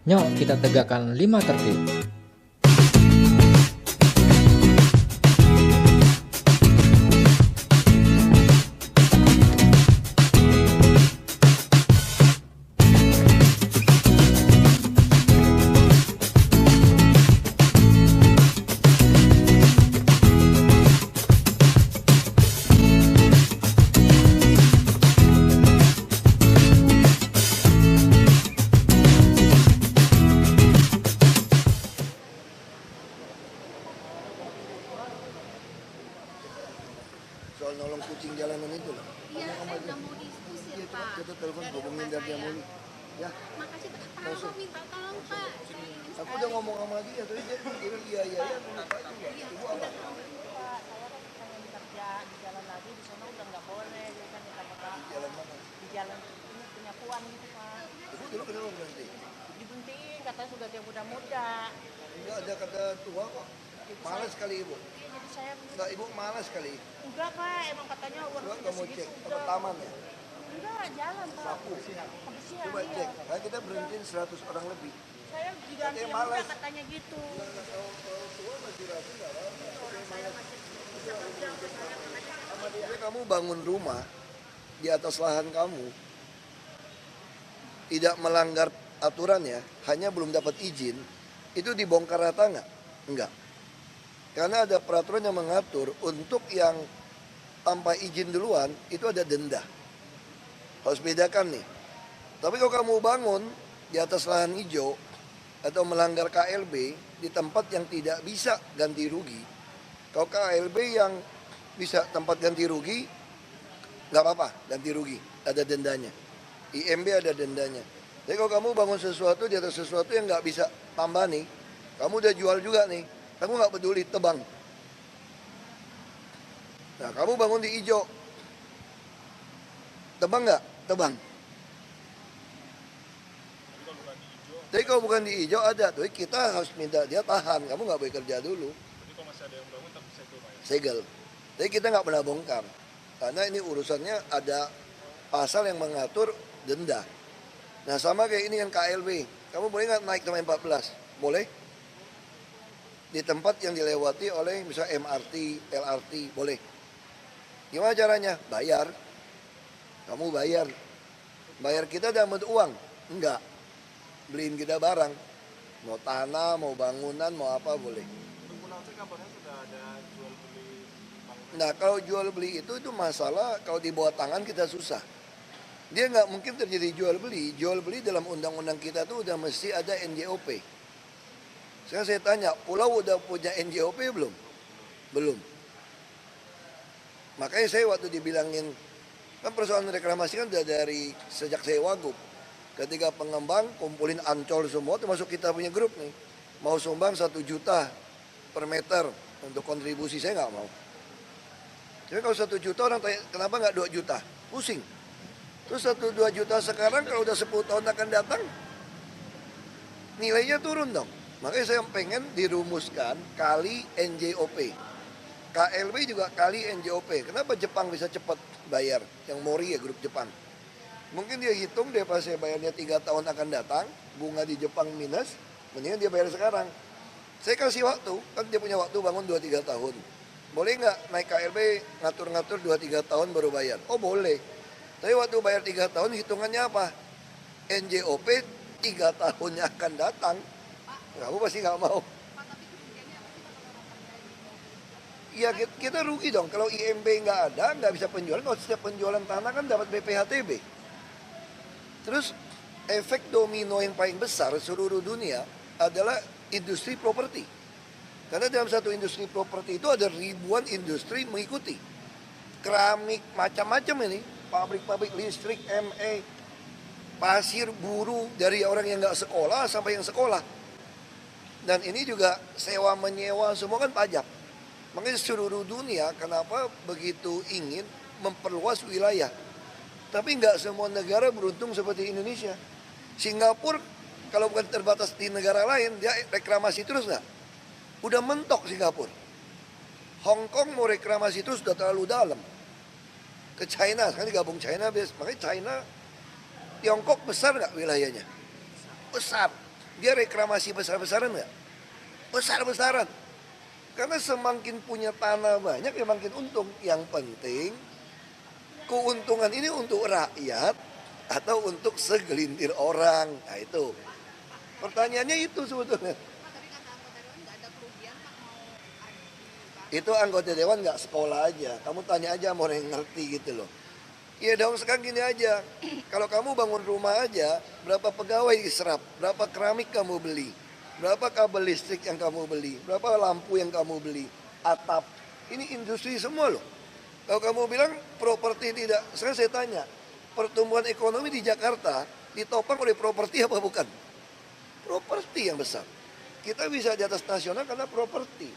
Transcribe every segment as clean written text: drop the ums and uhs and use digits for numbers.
Yuk kita tegakkan 5 tertib. Soal nolong kucing jalanan itu loh. Iya, saya udah mau diusir, Iya, coba Pak. kita telepon Dari hubungin rumah dari dia saya. mulu. Ya, Makasih, Pak. Pak, Langsung. mau minta tolong, Pak. Saya ingin aku sekali. udah ngomong sama dia, tapi dia bilang iya iya ya, aku lupa juga. Iya, Ibu apa? udah tolong. Pak, saya kan pengen kerja di jalan lagi, di sana udah nggak boleh, jadi kan kita Jalan mana? di jalan ini punya kuan gitu Pak. Ibu dulu kenapa berhenti? Dibenting, katanya sudah dia muda-muda. Enggak ada kata tua kok. Malas kali ibu. Jadi saya Enggak, ibu malas kali. enggak Pak, emang katanya Coba udah kamu segitu cek apa udah. taman ya? Enggak, jalan Pak. Sapu. Kebersihan, Coba iya. cek. Nah, kita berhentiin 100 orang lebih. Saya diganti Katanya yang malas. muda katanya gitu. Kalau tua masih rapi enggak apa-apa. Saya masih bisa kerja sama saya makanya saya Tapi kamu bangun rumah di atas lahan kamu tidak melanggar aturan ya, hanya belum dapat izin, itu dibongkar rata nggak? Enggak. Karena ada peraturan yang mengatur untuk yang tanpa izin duluan itu ada denda. Harus bedakan nih. Tapi kalau kamu bangun di atas lahan hijau atau melanggar KLB di tempat yang tidak bisa ganti rugi, kalau KLB yang bisa tempat ganti rugi, nggak apa-apa, ganti rugi, ada dendanya. IMB ada dendanya. Jadi kalau kamu bangun sesuatu di atas sesuatu yang nggak bisa tambah nih, kamu udah jual juga nih, kamu nggak peduli, tebang. Nah, kamu bangun di hijau, tebang nggak? Tebang. Jadi kalau bukan di hijau ada, tuh kita harus minta dia tahan, kamu nggak boleh kerja dulu. Jadi kalau masih ada yang bangun tapi segel Pak ya? Segel. Jadi kita nggak pernah bongkar. Karena ini urusannya ada pasal yang mengatur denda. Nah sama kayak ini yang KLB. Kamu boleh nggak naik sampai 14? Boleh. Di tempat yang dilewati oleh misalnya MRT, LRT, boleh. Gimana caranya? Bayar. Kamu bayar. Bayar kita dalam bentuk uang? Enggak. Beliin kita barang. Mau tanah, mau bangunan, mau apa boleh. Untuk Munafik kabarnya sudah ada jual beli bangunan. Nah kalau jual beli itu masalah kalau di bawah tangan kita susah. Dia nggak mungkin terjadi jual beli. Jual beli dalam undang-undang kita tuh udah mesti ada NJOP. Sekarang saya tanya, pulau udah punya NJOP belum? Belum. Makanya saya waktu dibilangin, kan persoalan reklamasi kan udah dari sejak saya wagub. Ketika pengembang kumpulin ancol semua, termasuk kita punya grup nih. Mau sumbang 1 juta per meter untuk kontribusi, saya nggak mau. Jadi kalau 1 juta orang tanya, kenapa nggak 2 juta? Pusing. Terus 1-2 juta sekarang kalau udah 10 tahun akan datang, nilainya turun dong. Makanya saya pengen dirumuskan kali NJOP. KLB juga kali NJOP. Kenapa Jepang bisa cepat bayar? Yang Mori ya, grup Jepang. Mungkin dia hitung dia pas saya bayarnya 3 tahun akan datang, bunga di Jepang minus, mendingan dia bayar sekarang. Saya kasih waktu, kan dia punya waktu bangun 2-3 tahun. Boleh nggak naik KLB ngatur-ngatur 2-3 tahun baru bayar? Oh boleh. Tapi waktu bayar 3 tahun hitungannya apa? NJOP 3 tahunnya akan datang. Kamu pasti nggak mau. Pak, tapi kerugiannya apa sih, Pak, kalau orang kerja di Iya kita rugi dong. Kalau IMB nggak ada, nggak bisa penjualan. Kalau setiap penjualan tanah kan dapat BPHTB. Terus efek domino yang paling besar seluruh dunia adalah industri properti. Karena dalam satu industri properti itu ada ribuan industri mengikuti. Keramik, macam-macam ini. Pabrik-pabrik listrik, ME, pasir, buruh, dari orang yang nggak sekolah sampai yang sekolah. Dan ini juga sewa menyewa semua kan pajak. Makanya seluruh dunia kenapa begitu ingin memperluas wilayah. Tapi nggak semua negara beruntung seperti Indonesia. Singapura kalau bukan terbatas di negara lain, dia reklamasi terus nggak? Udah mentok Singapura. Hong Kong mau reklamasi terus sudah terlalu dalam. Ke China, sekarang digabung China, makanya China, Tiongkok besar nggak wilayahnya? Besar. Dia reklamasi besar-besaran nggak? Besar-besaran. Karena semakin punya tanah banyak ya makin untung. Yang penting keuntungan ini untuk rakyat atau untuk segelintir orang. Nah itu. Pertanyaannya itu sebetulnya. Pak, tadi kata anggota dewan nggak ada kerugian, Pak, mau dibahas. Itu anggota dewan nggak sekolah aja. Kamu tanya aja sama orang yang ngerti gitu loh. Ya dong sekarang gini aja. Kalau kamu bangun rumah aja, berapa pegawai diserap, berapa keramik kamu beli, berapa kabel listrik yang kamu beli, berapa lampu yang kamu beli, atap. Ini industri semua loh. Kalau kamu bilang properti tidak, sekarang saya tanya, pertumbuhan ekonomi di Jakarta ditopang oleh properti apa bukan? Properti yang besar. Kita bisa di atas nasional karena properti.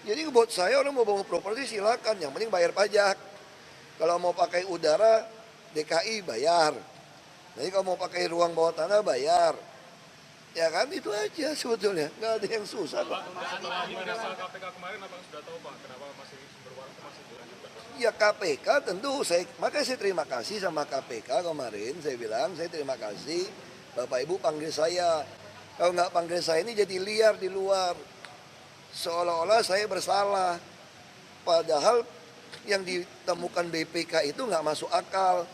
Jadi buat saya orang mau bangun properti silakan, yang penting bayar pajak. Kalau mau pakai udara, DKI bayar. Jadi kalau mau pakai ruang bawah tanah bayar. Ya kan itu aja sebetulnya, nggak ada yang susah kok. Gimana soal KPK kemarin abang sudah tahu Pak, kenapa masih sumber waras masih dilanjutkan? Ya KPK tentu makanya saya terima kasih sama KPK kemarin. Saya bilang saya terima kasih Bapak Ibu panggil saya. Kalau nggak panggil saya ini jadi liar di luar. Seolah-olah saya bersalah. Padahal yang ditemukan BPK itu nggak masuk akal.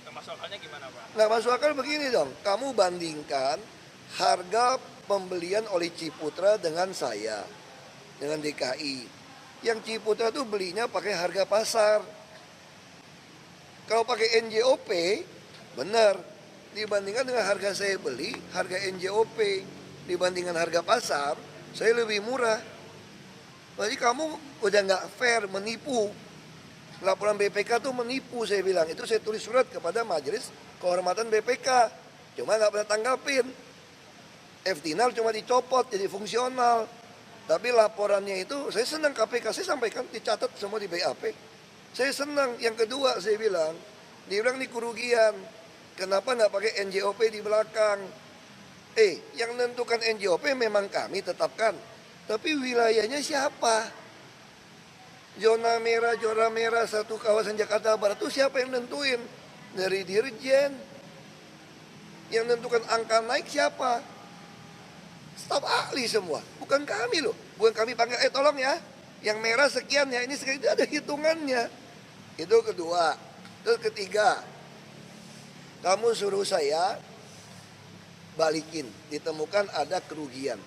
Nah, masalahnya gimana Pak? Nggak masuk akal begini dong. Kamu bandingkan harga pembelian oleh Ciputra dengan saya, dengan DKI. Yang Ciputra tuh belinya pakai harga pasar. Kalau pakai NJOP, benar. Dibandingkan dengan harga saya beli, harga NJOP dibandingkan harga pasar, saya lebih murah. Jadi kamu udah nggak fair, menipu. Laporan BPK tuh menipu saya bilang. Itu saya tulis surat kepada Majelis Kehormatan BPK. Cuma nggak pernah tanggapin. FDINAL cuma dicopot jadi fungsional. Tapi laporannya itu saya senang KPK, saya sampaikan dicatat semua di BAP. Saya senang. Yang kedua saya bilang, dia bilang ini kerugian. Kenapa nggak pakai NJOP di belakang? Yang menentukan NJOP memang kami tetapkan. Tapi wilayahnya siapa? Zona merah satu kawasan Jakarta Barat itu siapa yang nentuin? Dari Dirjen. Yang menentukan angka naik siapa? Staf ahli semua, bukan kami loh. Bukan kami panggil, tolong ya, yang merah sekian ya, ini sekian, itu ada hitungannya. Itu kedua. Terus ketiga, kamu suruh saya balikin, ditemukan ada kerugian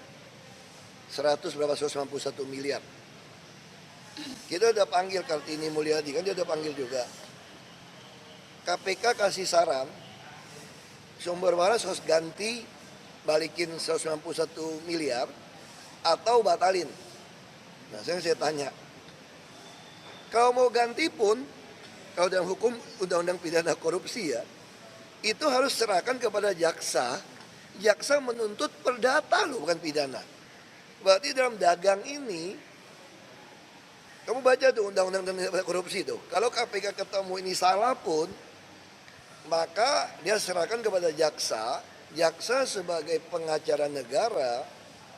191 miliar. Kita udah panggil Kartini Mulyadi, kan dia udah panggil juga. KPK kasih saran, sumber waras harus ganti, balikin 191 miliar, atau batalin. Nah saya tanya, kalau mau ganti pun, kalau dalam hukum undang-undang pidana korupsi ya, itu harus serahkan kepada jaksa. Jaksa menuntut perdata loh, bukan pidana. Berarti dalam dagang ini, kamu baca tuh undang-undang korupsi tuh. Kalau KPK ketemu ini salah pun, maka dia serahkan kepada jaksa. Jaksa sebagai pengacara negara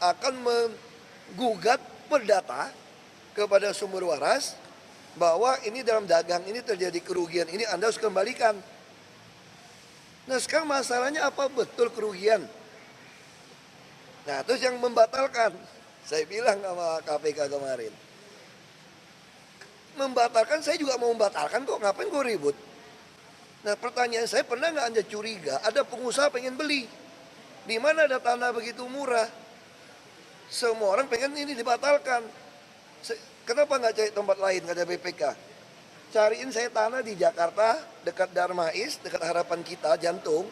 akan menggugat perdata kepada sumber waras bahwa ini dalam dagang ini terjadi kerugian, ini Anda harus kembalikan. Nah sekarang masalahnya apa betul kerugian? Nah terus yang membatalkan, saya bilang sama KPK kemarin, membatalkan saya juga mau membatalkan kok, ngapain kok ribut? Nah pertanyaan saya, pernah nggak Anda curiga ada pengusaha pengen beli? Di mana ada tanah begitu murah? Semua orang pengen ini dibatalkan. Kenapa nggak cari tempat lain, nggak ada BPK? Cariin saya tanah di Jakarta, dekat Darmais, dekat Harapan Kita, Jantung,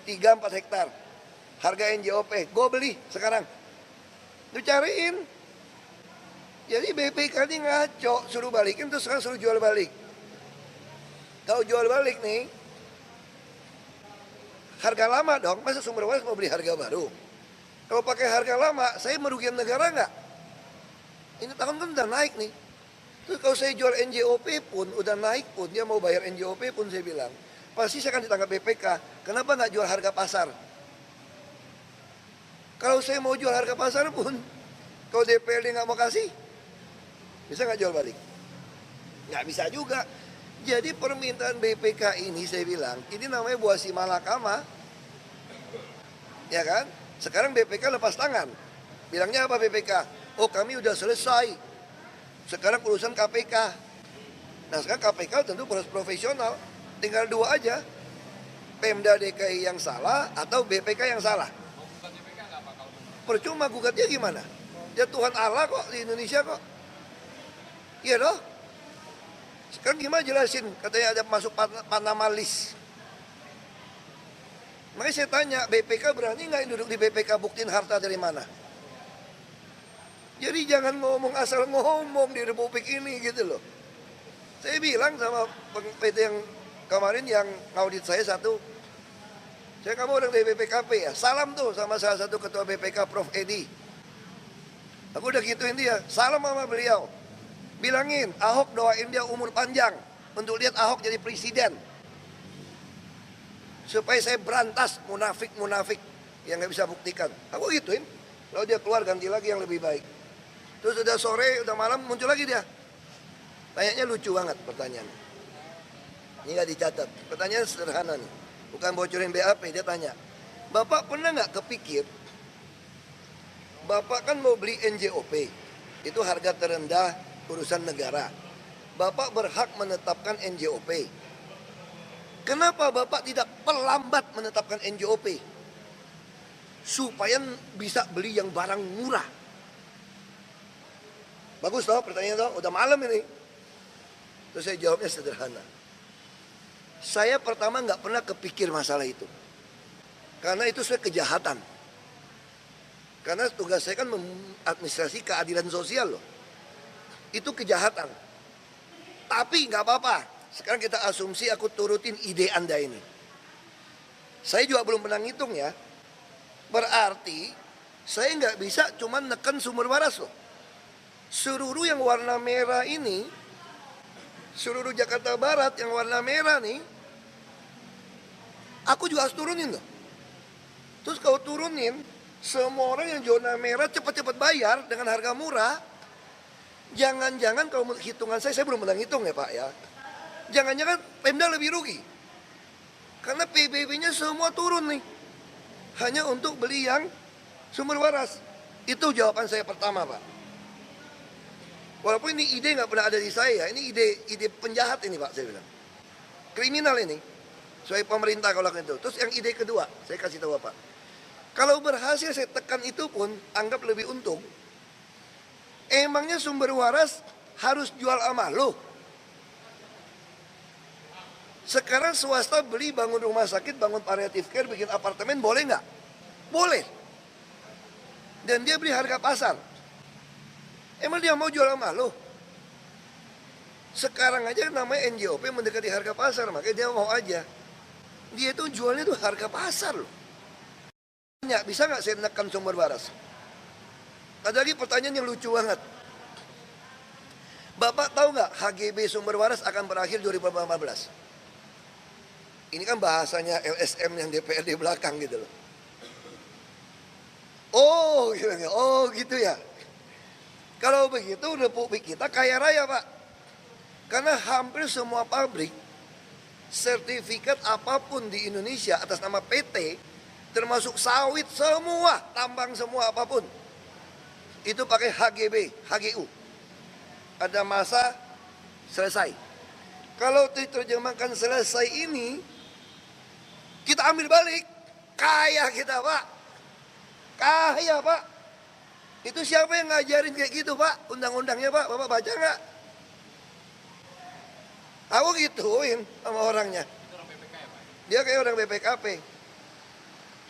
3-4 hektar. Harga NJOP, gue beli sekarang. Lu cariin. Jadi BPK ini ngaco, suruh balikin terus sekarang suruh jual balik. Kalau jual balik nih, harga lama dong, masa sumber waras mau beli harga baru? Kalau pakai harga lama, saya merugikan negara nggak? Ini tahun kan udah naik nih. Terus kalau saya jual NJOP pun, udah naik pun, dia mau bayar NJOP pun saya bilang, pasti saya akan ditangkap BPK. Kenapa nggak jual harga pasar? Kalau saya mau jual harga pasar pun, kalau DPRD nggak mau kasih, bisa nggak jual balik? Nggak bisa juga. Jadi permintaan BPK ini saya bilang, ini namanya buah si malakama. Ya kan? Sekarang BPK lepas tangan. Bilangnya apa BPK? Oh kami udah selesai. Sekarang urusan KPK. Nah sekarang KPK tentu proses profesional. Tinggal dua aja. Pemda DKI yang salah atau BPK yang salah. Percuma gugatnya gimana? Ya Tuhan Allah kok di Indonesia kok. Iya dong. Sekarang gimana jelasin? Katanya ada masuk Panama list. Makanya saya tanya, BPK berani nggak duduk di BPK buktiin harta dari mana? Jadi jangan ngomong asal ngomong di Republik ini gitu loh. Saya bilang sama PT yang kemarin yang ngaudit saya satu, saya kamu orang dari BPKP ya, salam tuh sama salah satu ketua BPK Prof. Edi. Aku udah gituin dia, salam sama beliau. Bilangin, Ahok doain dia umur panjang untuk lihat Ahok jadi presiden. Supaya saya berantas munafik-munafik yang nggak bisa buktikan. Aku gituin, lalu dia keluar ganti lagi yang lebih baik. Terus udah sore, udah malam muncul lagi dia. Tanyanya lucu banget pertanyaannya. Ini nggak dicatat, pertanyaan sederhana nih. Bukan bocorin BAP, dia tanya. Bapak pernah nggak kepikir, Bapak kan mau beli NJOP, itu harga terendah urusan negara. Bapak berhak menetapkan NJOP. Kenapa Bapak tidak perlambat menetapkan NJOP? Supaya bisa beli yang barang murah. Bagus toh pertanyaan toh, udah malam ini. Terus saya jawabnya sederhana. Saya pertama nggak pernah kepikir masalah itu. Karena itu sudah kejahatan. Karena tugas saya kan administrasi keadilan sosial loh. Itu kejahatan. Tapi nggak apa-apa. Sekarang kita asumsi aku turutin ide Anda ini. Saya juga belum pernah ngitung ya. Berarti saya nggak bisa cuma neken sumber waras loh. Seluruh yang warna merah ini, seluruh Jakarta Barat yang warna merah nih, aku juga harus turunin loh. Terus kalau turunin, semua orang yang zona merah cepat-cepat bayar dengan harga murah. Jangan-jangan kalau hitungan saya belum pernah ngitung ya Pak ya. Jangan-jangan Pemda lebih rugi. Karena PBB-nya semua turun nih. Hanya untuk beli yang sumber waras. Itu jawaban saya pertama Pak. Walaupun ini ide nggak pernah ada di saya. Ini ide penjahat ini Pak saya bilang. Kriminal ini. Supaya pemerintah kalau itu. Terus yang ide kedua, saya kasih tahu Pak. Kalau berhasil saya tekan itu pun anggap lebih untung. Emangnya sumber waras harus jual sama lo? Sekarang swasta beli bangun rumah sakit, bangun palliative care, bikin apartemen boleh nggak? Boleh. Dan dia beli harga pasar. Emang dia mau jual sama lo? Sekarang aja namanya NJOP mendekati harga pasar, makanya dia mau aja. Dia itu jualnya tuh harga pasar loh. Bisa nggak saya menekan sumber waras? Ada lagi pertanyaan yang lucu banget. Bapak tahu nggak HGB sumber waras akan berakhir 2015? Ini kan bahasanya LSM yang DPR di belakang gitu loh. Oh gitu ya. Kalau begitu Republik kita kaya raya Pak. Karena hampir semua pabrik, sertifikat apapun di Indonesia atas nama PT, termasuk sawit semua, tambang semua apapun, itu pakai HGB, HGU. Ada masa selesai. Kalau diterjemahkan selesai ini, kita ambil balik. Kaya kita Pak. Kaya Pak. Itu siapa yang ngajarin kayak gitu Pak? Undang-undangnya Pak, Bapak baca nggak? Aku gituin sama orangnya. Dia kayak orang BPKP.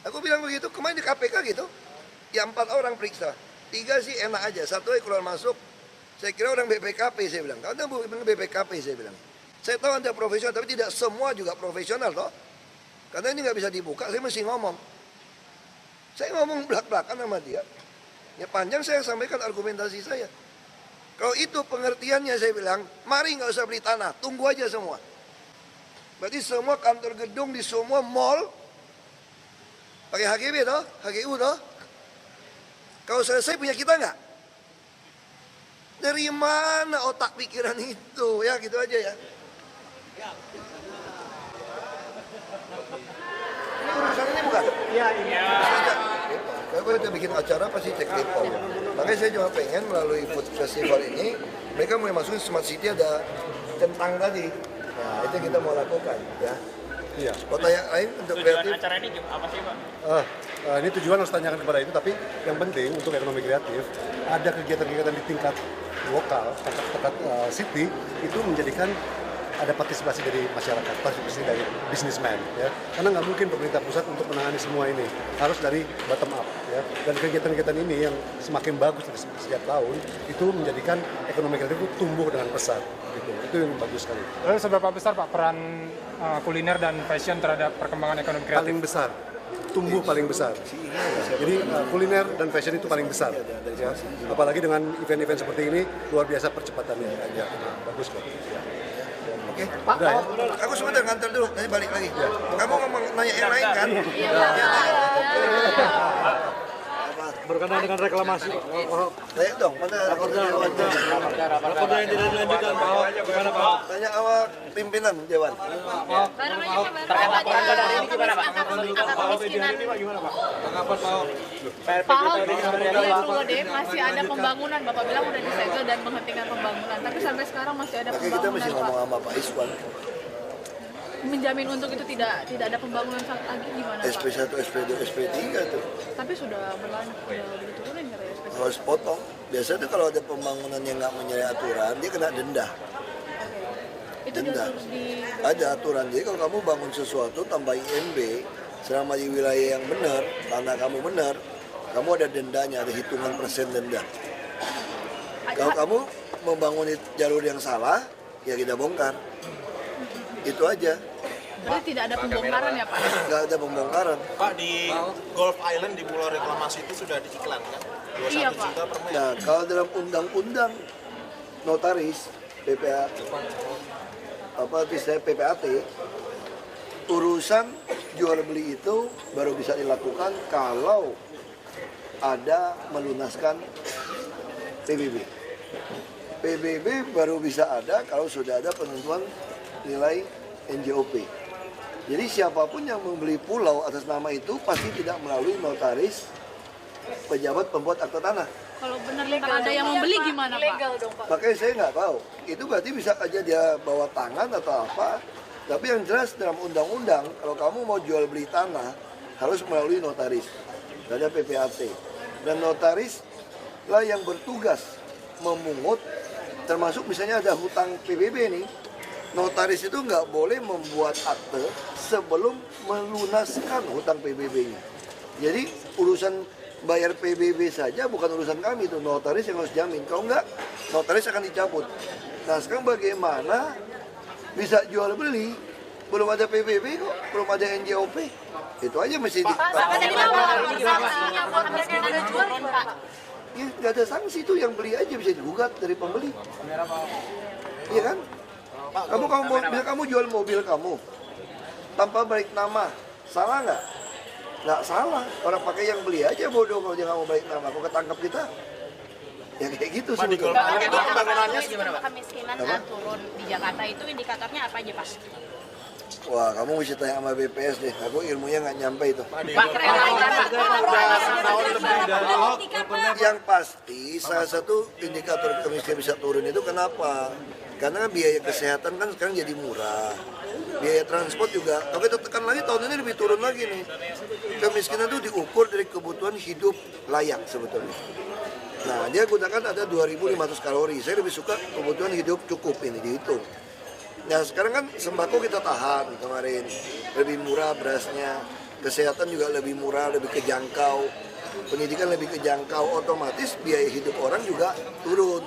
Aku bilang begitu, kemarin di KPK gitu. Ya 4 orang periksa. 3 sih enak aja, 1 keluar masuk. Saya kira orang BPKP saya bilang. Kalau Anda bukan BPKP saya bilang. Saya tahu Anda profesional, tapi tidak semua juga profesional toh. Karena ini nggak bisa dibuka, saya mesti ngomong. Saya ngomong belak-belakan sama dia. Ya panjang saya sampaikan argumentasi saya. Kalau itu pengertiannya saya bilang, mari nggak usah beli tanah, tunggu aja semua. Berarti semua kantor gedung di semua mall pakai HGB toh, HGU toh. Kalau selesai punya kita nggak? Dari mana otak pikiran itu? Ya gitu aja ya. Ini urusan ini bukan? Iya. kalau kita bikin acara pasti cek Lipo. Makanya saya cuma pengen melalui food festival ini, mereka mulai masukin smart city ada centang tadi. Nah itu kita mau lakukan ya. Iya. Kota yang lain untuk kreatif. Acara ini apa sih Pak? Ini tujuan harus tanyakan kepada itu, tapi yang penting untuk ekonomi kreatif ada kegiatan-kegiatan di tingkat lokal, tingkat city itu menjadikan ada partisipasi dari masyarakat, partisipasi dari bisnismen, ya. Karena nggak mungkin pemerintah pusat untuk menangani semua ini, harus dari bottom up, ya. Dan kegiatan-kegiatan ini yang semakin bagus dari setiap tahun itu menjadikan ekonomi kreatif itu tumbuh dengan pesat, gitu. Itu yang bagus sekali. Lalu seberapa besar Pak peran kuliner dan fashion terhadap perkembangan ekonomi kreatif? Paling besar, tumbuh paling besar. Jadi kuliner dan fashion itu paling besar, ya. Apalagi dengan event-event seperti ini luar biasa percepatannya, ya. Bagus kok. Oke, Udah, ya? aku sebentar ngantar dulu, nanti balik lagi. Kamu ngomong nanya yang lain kan? Berkenaan dengan reklamasi. Tanya dong, mana rapornya yang tidak dilanjutkan Pak Ahok, gimana Pak Ahok? Tanya awak pimpinan Dewan. Terkait laporan dari angka kemiskinan. Gimana Pak? Tanggapan Pak Ahok? Pak Ahok, di Perlode masih ada pembangunan. Bapak bilang udah disegel dan menghentikan pembangunan. Tapi sampai sekarang masih ada Makanya kita mesti pembangunan, ngomong Pak. sama Pak Iswan. Menjamin untuk itu tidak ada pembangunan saat lagi gimana, Pak? SP1, SP2, SP3 tuh Tapi sudah berlanjut, udah diturunin katanya SP1. harus potong. Biasanya tuh kalau ada pembangunan yang nggak menyalahi aturan, dia kena denda. Itu Denda. diatur di Ada aturan. Jadi kalau kamu bangun sesuatu tambah IMB, selama di wilayah yang benar, tanah kamu benar, kamu ada dendanya, ada hitungan persen denda. Kalau kamu membangun jalur yang salah, ya kita bongkar. Itu aja. Berarti tidak ada pembongkaran ya, Pak? Nggak ada pembongkaran. Pak, di Gulf Island di Pulau Reklamasi itu sudah diiklankan 21 Iya, Pak. juta per meter. Nah, kalau dalam undang-undang notaris PPA PPAT, urusan jual beli itu baru bisa dilakukan kalau ada melunaskan PBB. PBB baru bisa ada kalau sudah ada penentuan nilai NJOP. Jadi siapapun yang membeli pulau atas nama itu pasti tidak melalui notaris pejabat pembuat akta tanah. Kalau benar ada yang membeli gimana, Pak? Legal dong, Pak. Makanya saya nggak tahu. Itu berarti bisa aja dia bawa tangan atau apa. Tapi yang jelas dalam undang-undang, kalau kamu mau jual beli tanah, harus melalui notaris. Ada PPAT. Dan notaris lah yang bertugas memungut, termasuk misalnya ada hutang PBB nih. Notaris itu nggak boleh membuat akte sebelum melunaskan hutang PBB-nya. Jadi urusan bayar PBB saja bukan urusan kami, itu notaris yang harus jamin. Kalau nggak, notaris akan dicabut. Nah sekarang bagaimana bisa jual beli? Belum ada PBB kok, belum ada NJOP. Itu aja mesti Ya nggak ada sanksi, itu yang beli aja bisa digugat dari pembeli. Iya kan? Kamu jual mobil kamu tanpa balik nama, salah nggak? Nggak salah. Orang pakai yang beli aja bodoh kalau dia nggak mau balik nama. Kok ketangkap kita? Ya kayak gitu sebetulnya. Kemiskinan turun di Jakarta itu indikatornya apa aja, Pak? Wah, kamu mesti tanya sama BPS deh. Aku ilmunya nggak nyampe itu. Yang pasti salah satu indikator kemiskinan bisa turun itu kenapa? Karena biaya kesehatan kan sekarang jadi murah. Biaya transport juga. Kalau kita tekan lagi tahun ini lebih turun lagi nih. Kemiskinan itu diukur dari kebutuhan hidup layak sebetulnya. Nah, dia gunakan ada 2.500 kalori. Saya lebih suka kebutuhan hidup cukup ini dihitung. Nah, sekarang kan sembako kita tahan kemarin. Lebih murah berasnya. Kesehatan juga lebih murah, lebih kejangkau. Pendidikan lebih kejangkau, otomatis biaya hidup orang juga turun.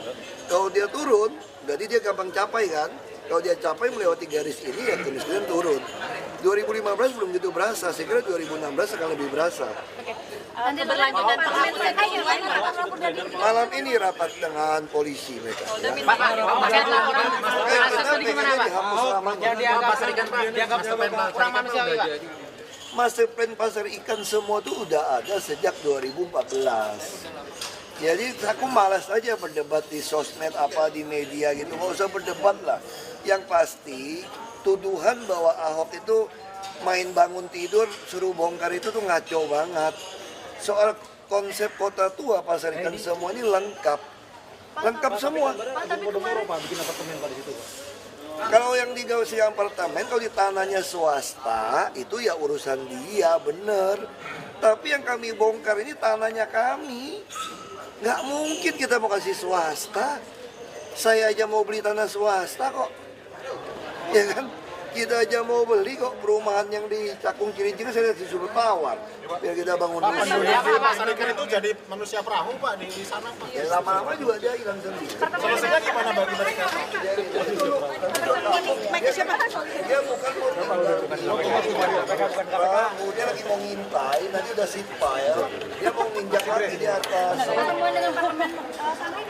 Kalau dia turun, berarti dia gampang capai kan? Kalau dia capai melewati garis ini, ya kemiskinan turun. 2015 belum gitu berasa, saya kira 2016 akan lebih berasa. Keberlanjutan Malam ini rapat dengan polisi mereka. Ya. Master plan pasar ikan semua itu udah ada sejak 2014. Jadi aku malas aja berdebat di sosmed apa di media gitu, nggak usah berdebat lah. Yang pasti tuduhan bahwa Ahok itu main bangun tidur suruh bongkar itu tuh ngaco banget. Soal konsep kota tua Pasar Ikan semua ini lengkap. Lengkap semua. Pak, tapi kemarin bikin apartemen Pak di situ, Pak. Kalau yang digawasi apartemen, kalau di tanahnya swasta, itu ya urusan dia, bener. Tapi yang kami bongkar ini tanahnya kami. Nggak mungkin kita mau kasih swasta. Saya aja mau beli tanah swasta kok. Ya kan? Kita aja mau beli kok perumahan yang di Cakung Cilincing saya disuruh tawar. Biar kita bangun dulu. Pasar Ikan itu jadi manusia perahu Pak di sana Pak. Ya, lama-lama juga dia hilang sendiri. Solusinya gimana bagi mereka? Dia bukan mau dia lagi mau ngintai, nanti udah sit file, dia mau nginjak lagi di atas. Pertemuan dengan parlemen Shanghai,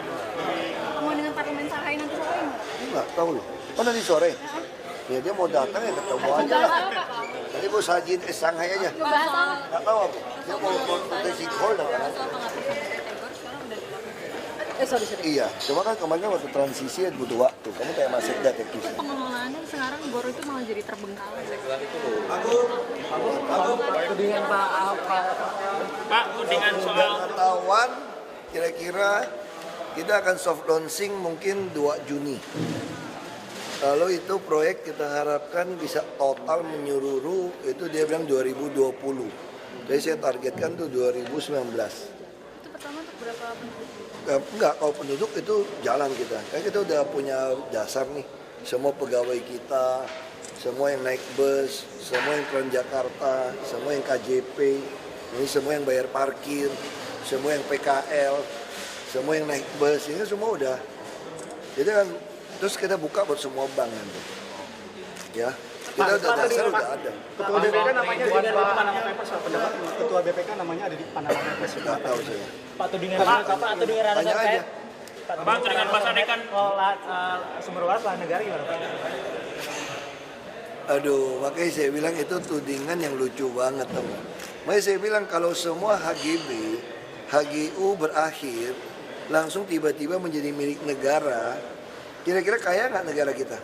pertemuan dengan parlemen Shanghai nanti sore nggak? Nggak tahu loh. Oh nanti sore? Ya dia mau datang ya ketemu aja lah. Tadi mau sajiin Shanghai aja. Nggak tahu aku. Dia mau konsultasi stakeholder kan. Iya, cuma kan kemarin kan waktu transisi butuh waktu. Kamu kayak masih detektif. pengelolaannya sekarang Goro itu malah jadi terbengkalai. Tudingan Pak Pak, tudingan soal Pengetahuan kira-kira kita akan soft launching mungkin 2 Juni. Kalau itu proyek kita harapkan bisa total menyeluruh itu dia bilang 2020. Jadi saya targetkan tuh 2019. Itu pertama untuk berapa penduduk? Enggak, kalau penduduk itu jalan kita. Kan kita udah punya dasar nih. Semua pegawai kita, semua yang naik bus, semua yang Transjakarta, semua yang KJP, ini semua yang bayar parkir, semua yang PKL, semua yang naik bus, ini semua udah. Jadi kan terus kita buka buat semua bank nanti. Ya, kita udah dasar udah ada. Ketua BPK namanya ada di Panama Papers, Pak. Pendapat Ketua BPK namanya ada di Panama Papers. Nggak tahu saya. Pak tudingan Bapak tudingan rasa Tanya aja. Pak, tudingan Pasar Ikan sumber waras lahan negara gimana Pak? Aduh, makanya saya bilang itu tudingan yang lucu banget teman. Makanya saya bilang kalau semua HGB, HGU berakhir, langsung tiba-tiba menjadi milik negara, kira-kira kaya nggak negara kita?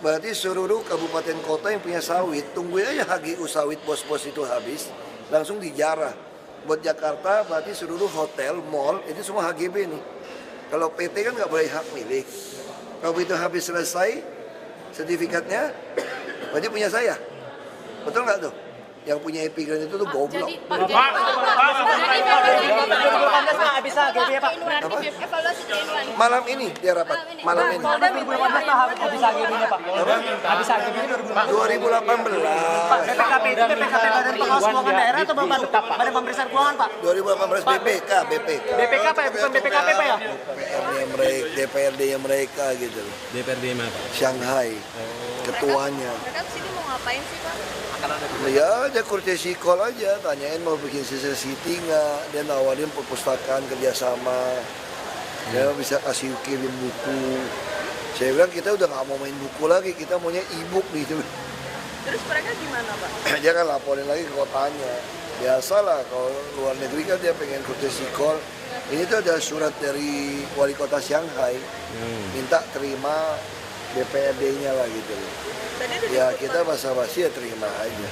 Berarti seluruh kabupaten kota yang punya sawit, tungguin aja HGU sawit bos-bos itu habis, langsung dijarah. Buat Jakarta berarti seluruh hotel, mall, itu semua HGB nih. Kalau PT kan nggak boleh hak milik. Kalau itu habis selesai, sertifikatnya, berarti punya saya. Betul nggak tuh? Yang punya Epigran itu tuh goblok. Jadi Pak, Bisa gitu ya Pak. evaluasi timeline. Malam ini dia rapat, malam ini. 2018 habis AGB-nya Pak. Habis AGB-nya 2018. PPKP itu PPKP Badan Pengawas Keuangan Daerah atau Badan Pemeriksaan Keuangan Pak? 2018 BPK. BPK Pak, bukan BPKP Pak ya? DPRD-nya mereka gitu loh. DPRD mana Pak? Shanghai, ketuanya. Mereka kesini mau ngapain sih Pak? Ya aja courtesy call aja, tanyain mau bikin sisi city nggak, dia nawarin perpustakaan kerjasama, dia bisa kasih kirim buku. Saya bilang kita udah nggak mau main buku lagi, kita maunya e-book gitu. Terus mereka gimana Pak? Dia kan laporin lagi ke kotanya. Biasalah kalau luar negeri kan dia pengen courtesy call. Ini tuh ada surat dari wali kota Shanghai, minta terima DPRD-nya lah gitu loh. Ya kita basa-basi ya terima aja.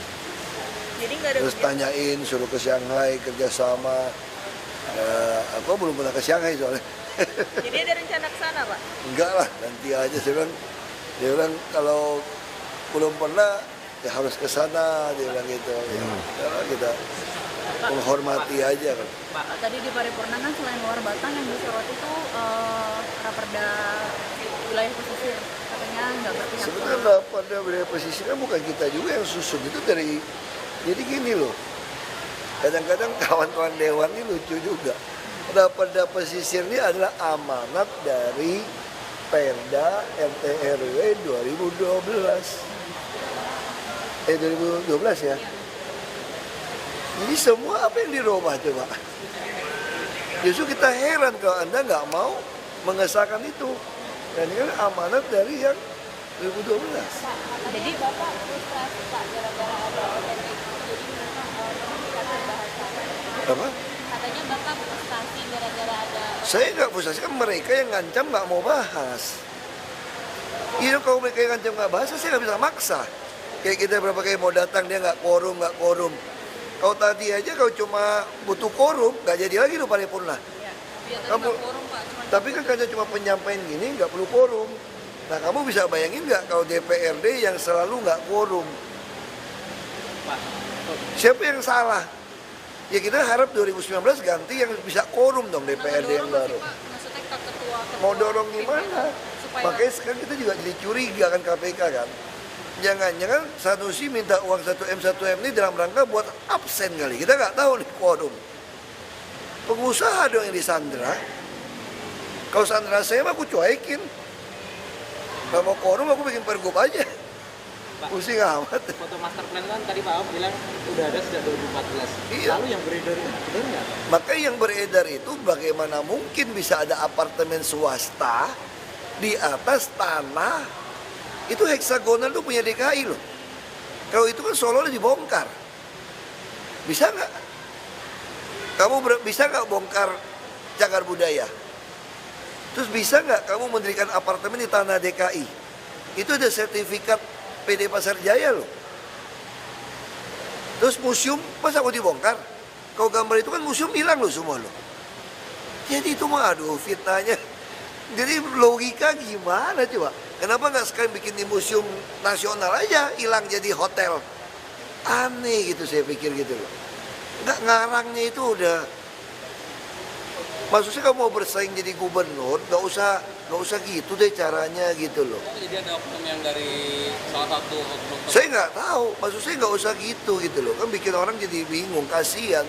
Jadi nggak ada. Terus tanyain, suruh ke Shanghai kerjasama. Aku belum pernah ke Shanghai soalnya. Jadi ada rencana ke sana Pak? Enggak lah, nanti aja. Dia bilang kalau belum pernah ya harus ke sana, dia bilang gitu. Ya, kita menghormati aja kan. Pak, tadi di paripurna kan selain luar Batang yang disorot itu raperda wilayah pesisir, katanya nggak berpihak. Sebenarnya pada wilayah pesisir kan bukan kita juga yang susun, itu dari. Jadi gini loh, kadang-kadang kawan-kawan dewan ini lucu juga. Raperda pesisir ini adalah amanat dari Perda RT RW 2012. 2012 ya. Jadi semua apa yang dirubah coba? Justru kita heran kalau Anda nggak mau mengesahkan itu. Dan ini kan amanat dari yang 2012. Jadi Bapak frustrasi Pak gara-gara ada OTT. Jadi mereka Apa? katanya Bapak frustasi gara-gara ada. Saya nggak frustasi, kan mereka yang ngancam nggak mau bahas. Iya kalau mereka yang ngancam nggak bahas, saya nggak bisa maksa. Kayak kita berapa kali mau datang dia nggak quorum. Kau tadi aja kau cuma butuh quorum, nggak jadi lagi tuh paripurna. Ya, Kamu, tapi kan karena cuma penyampaian gini nggak perlu quorum. Nah kamu bisa bayangin nggak kalau DPRD yang selalu nggak quorum? Siapa yang salah? Ya kita harap 2019 ganti yang bisa quorum dong DPRD yang baru. Mau dorong gimana? Makanya sekarang kita juga jadi curiga kan KPK kan. Jangan-jangan Sanusi minta uang 1M ini dalam rangka buat absen kali. Kita nggak tahu nih quorum. Pengusaha dong yang disandra. Kalau sandra saya mah aku cuekin. Kalau mau quorum aku bikin pergub aja. Pusing amat. Foto master plan kan tadi Pak Ahok bilang udah ada sejak 2014. Iya. Lalu yang beredar itu benar nggak? Maka yang beredar itu bagaimana mungkin bisa ada apartemen swasta di atas tanah. Itu heksagonal tuh punya DKI loh. Kalau itu kan Solo dibongkar. Bisa nggak? Kamu bisa nggak bongkar cagar budaya? Terus bisa nggak kamu mendirikan apartemen di tanah DKI? Itu ada sertifikat PD Pasar Jaya loh. Terus museum, masa aku dibongkar? Kau gambar itu kan museum hilang loh semua loh. Jadi itu mah aduh fitnahnya. Jadi logika gimana coba? Kenapa nggak sekalian bikin di museum nasional aja hilang jadi hotel? Aneh gitu saya pikir gitu loh. Nggak ngarangnya itu udah. Maksudnya kamu mau bersaing jadi gubernur, nggak usah gitu deh caranya gitu loh. Jadi ada oknum yang dari salah satu oknum. Saya nggak tahu, maksud saya nggak usah gitu lo. Kan bikin orang jadi bingung, kasihan.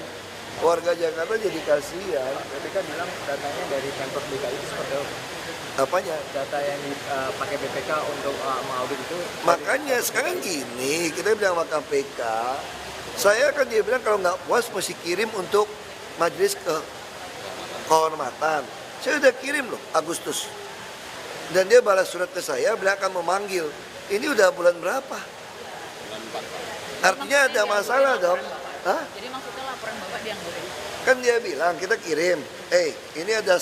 Warga Jakarta jadi kasihan. BPK bilang datanya dari Pemprov DKI itu seperti apa? Apanya? Data yang dipakai BPK untuk mengaudit itu. Makanya sekarang gini, kita bilang sama KPK, saya kan dia bilang kalau nggak puas mesti kirim untuk majelis kehormatan. Saya udah kirim loh Agustus. Dan dia balas surat ke saya, bilang akan memanggil. Ini udah bulan berapa? Artinya ada masalah dong. Hah? Jadi maksudnya laporan Bapak dianggurin? Kan dia bilang kita kirim, ini ada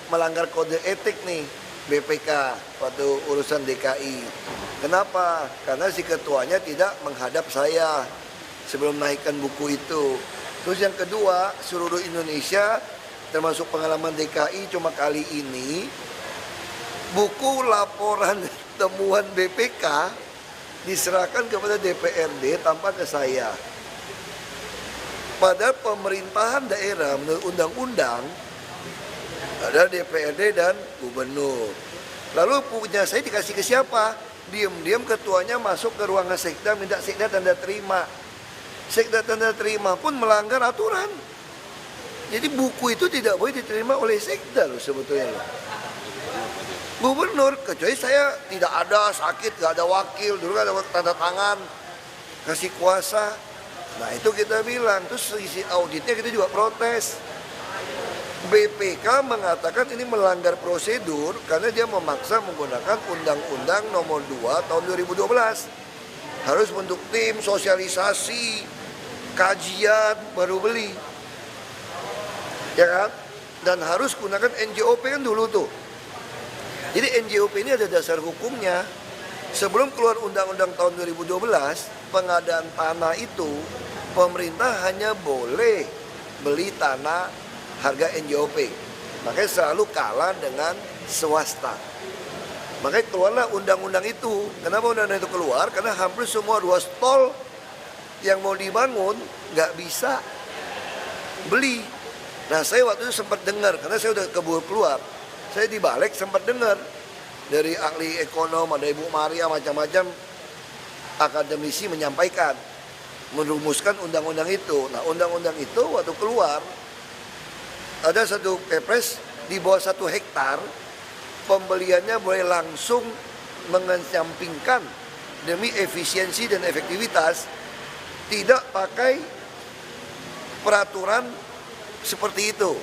melanggar kode etik nih BPK waktu urusan DKI. Kenapa? Karena si ketuanya tidak menghadap saya sebelum naikkan buku itu. Terus yang kedua, seluruh Indonesia termasuk pengalaman DKI cuma kali ini buku laporan temuan BPK diserahkan kepada DPRD tanpa ke saya. Padahal pemerintahan daerah menurut undang-undang ada DPRD dan gubernur. Lalu punya saya dikasih ke siapa? Diam-diam ketuanya masuk ke ruangan sekda minta sekda tanda terima. Sekda tanda terima pun melanggar aturan. Jadi buku itu tidak boleh diterima oleh sekda loh sebetulnya loh. Gubernur, kecuali saya tidak ada sakit, gak ada wakil, dulu ada tanda tangan, kasih kuasa. Nah itu kita bilang, terus isi auditnya kita juga protes. BPK mengatakan ini melanggar prosedur karena dia memaksa menggunakan Undang-Undang Nomor 2 Tahun 2012. Harus bentuk tim, sosialisasi, kajian, baru beli. Ya kan? Dan harus gunakan NJOP kan dulu tuh. Jadi NJOP ini ada dasar hukumnya. Sebelum keluar Undang-Undang tahun 2012, pengadaan tanah itu pemerintah hanya boleh beli tanah harga NJOP. Makanya selalu kalah dengan swasta. Makanya keluarlah undang-undang itu. Kenapa undang-undang itu keluar? Karena hampir semua ruas tol yang mau dibangun nggak bisa beli. Nah saya waktu itu sempat dengar, karena saya udah keburu keluar. Saya di balik sempat dengar dari ahli ekonom, ada Ibu Maria, macam-macam akademisi menyampaikan, merumuskan undang-undang itu. Nah undang-undang itu waktu keluar, ada satu kepres di bawah 1 hektar, pembeliannya boleh langsung mengesampingkan demi efisiensi dan efektivitas, tidak pakai peraturan seperti itu.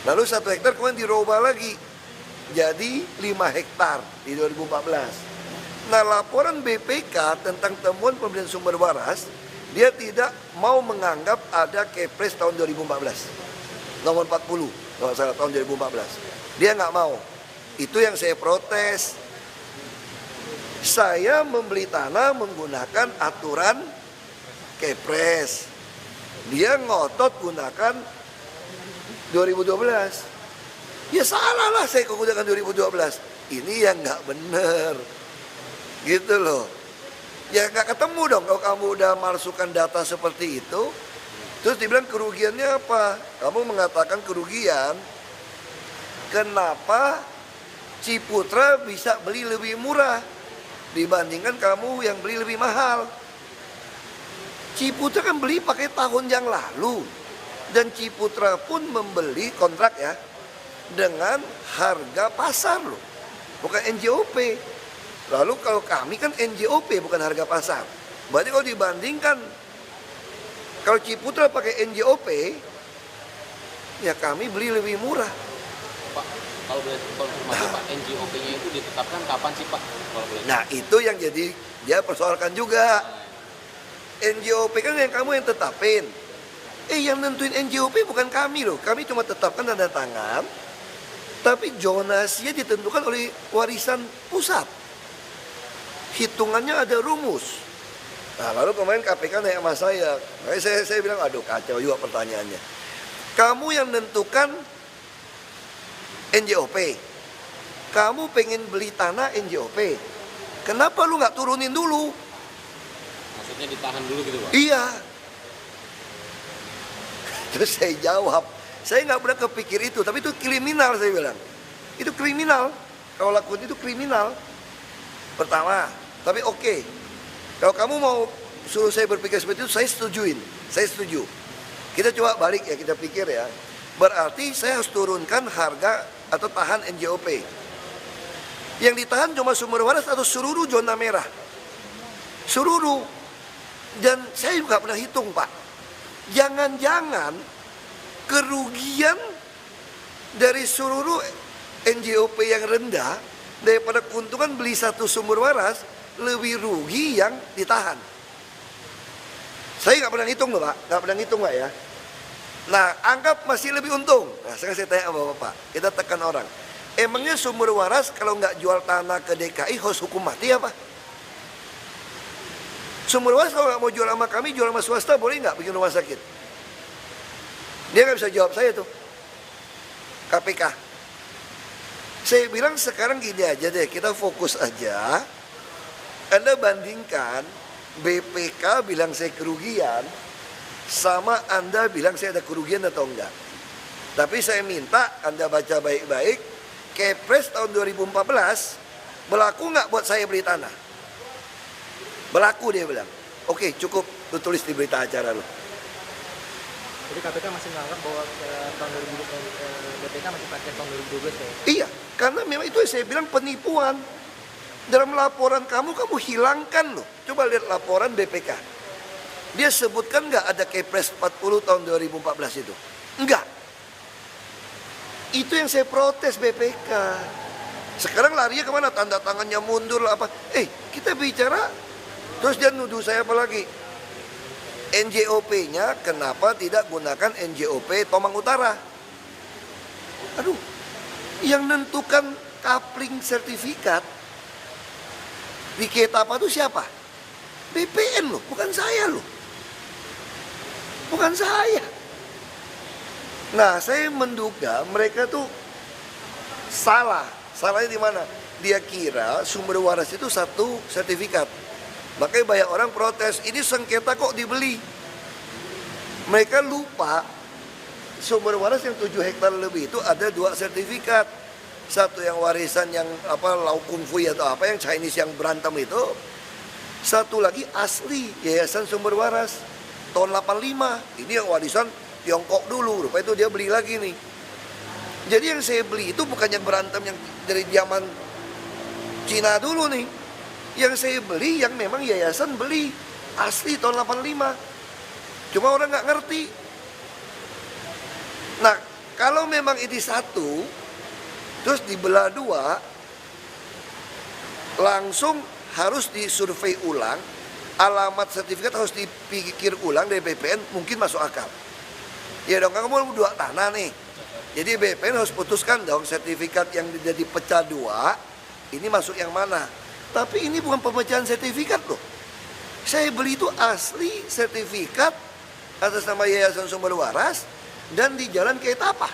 Lalu 1 hektar kemudian dirubah lagi jadi 5 hektar di 2014. Nah laporan BPK tentang temuan pembelian sumber waras, dia tidak mau menganggap ada Kepres tahun 2014 nomor 40 kalau salah tahun 2014. Dia nggak mau. Itu yang saya protes. Saya membeli tanah menggunakan aturan Kepres. Dia ngotot gunakan 2012. Ya salah lah saya gunakan 2012. Ini yang nggak bener. Gitu loh. Ya nggak ketemu dong kalau kamu udah masukkan data seperti itu. Terus dibilang kerugiannya apa? Kamu mengatakan kerugian. Kenapa Ciputra bisa beli lebih murah dibandingkan kamu yang beli lebih mahal? Ciputra kan beli pakai tahun yang lalu. Dan Ciputra pun membeli kontrak ya dengan harga pasar loh. Bukan NJOP. Lalu kalau kami kan NJOP bukan harga pasar. Berarti kalau dibandingkan, kalau Ciputra pakai NJOP, ya kami beli lebih murah. Pak, kalau boleh konfirmasi Pak, NJOP-nya itu ditetapkan kapan sih Pak? Kalau boleh. Nah itu yang jadi dia persoalkan juga. NJOP kan yang kamu yang tetapin. Yang nentuin NJOP bukan kami loh. Kami cuma tetapkan tanda tangan. Tapi zonasinya ditentukan oleh warisan pusat. Hitungannya ada rumus. Nah lalu kemarin KPK naik sama saya. Saya bilang aduh kacau juga pertanyaannya. Kamu yang menentukan NJOP. Kamu pengen beli tanah NJOP. Kenapa lu nggak turunin dulu? Maksudnya ditahan dulu gitu Pak? Iya. Terus saya jawab, saya nggak pernah kepikir itu, tapi itu kriminal saya bilang. Itu kriminal. Kalau lakukan itu kriminal. Pertama, tapi oke. Kalau kamu mau suruh saya berpikir seperti itu, saya setujuin. Saya setuju. Kita coba balik ya, kita pikir ya. Berarti saya harus turunkan harga atau tahan NJOP. Yang ditahan cuma sumber waras atau seluruh zona merah. Seluruh. Dan saya juga pernah hitung Pak. Jangan-jangan kerugian dari seluruh NJOP yang rendah daripada keuntungan beli satu sumber waras lebih rugi yang ditahan. Saya nggak pernah hitung loh Pak, nggak pernah hitung Pak ya. Nah anggap masih lebih untung. Nah sekarang saya tanya sama Bapak, kita tekan orang. Emangnya sumber waras kalau nggak jual tanah ke DKI harus hukum mati apa? Sumber waras kalau nggak mau jual sama kami, jual sama swasta boleh nggak bikin rumah sakit? Dia nggak bisa jawab saya tuh. KPK. Saya bilang sekarang gini aja deh, kita fokus aja. Anda bandingkan BPK bilang saya kerugian, sama Anda bilang saya ada kerugian atau enggak. Tapi saya minta Anda baca baik-baik, Kepres tahun 2014 berlaku nggak buat saya beli tanah? Berlaku dia bilang. Oke cukup, lu tulis di berita acara lu. Jadi KPK masih menganggap bahwa tahun 2020 BPK masih pakai tahun 2012 ya? Iya, karena memang itu yang saya bilang penipuan. Dalam laporan kamu hilangkan loh. Coba lihat laporan BPK. Dia sebutkan nggak ada Kepres 40 tahun 2014 itu? Enggak. Itu yang saya protes BPK. Sekarang larinya kemana? Tanda tangannya mundur lah apa? Kita bicara, terus dia nuduh saya apa lagi? NJOP-nya kenapa tidak gunakan NJOP Tomang Utara? Aduh, yang nentukan kapling sertifikat di Ketapa itu siapa? BPN loh, bukan saya loh. Bukan saya. Nah, saya menduga mereka tuh salah. Salahnya di mana? Dia kira sumber waras itu satu sertifikat. Makanya banyak orang protes, ini sengketa kok dibeli. Mereka lupa sumber waras yang 7 hektar lebih itu ada 2 sertifikat. Satu yang warisan yang Lau Kung Fu atau apa yang Chinese yang berantem itu. Satu lagi asli Yayasan Sumber Waras tahun 85. Ini yang warisan Tiongkok dulu, rupanya itu dia beli lagi nih. Jadi yang saya beli itu bukan yang berantem yang dari zaman Cina dulu nih. Yang saya beli yang memang yayasan beli asli tahun 85. Cuma orang nggak ngerti. Nah, kalau memang ini satu, terus dibelah 2, langsung harus disurvei ulang, alamat sertifikat harus dipikir ulang dari BPN, mungkin masuk akal. Ya dong, kamu 2 tanah nih. Jadi BPN harus putuskan dong sertifikat yang jadi pecah 2, ini masuk yang mana. Tapi ini bukan pemecahan sertifikat loh. Saya beli itu asli sertifikat atas nama Yayasan Sumber Waras dan di Jalan Ketapah.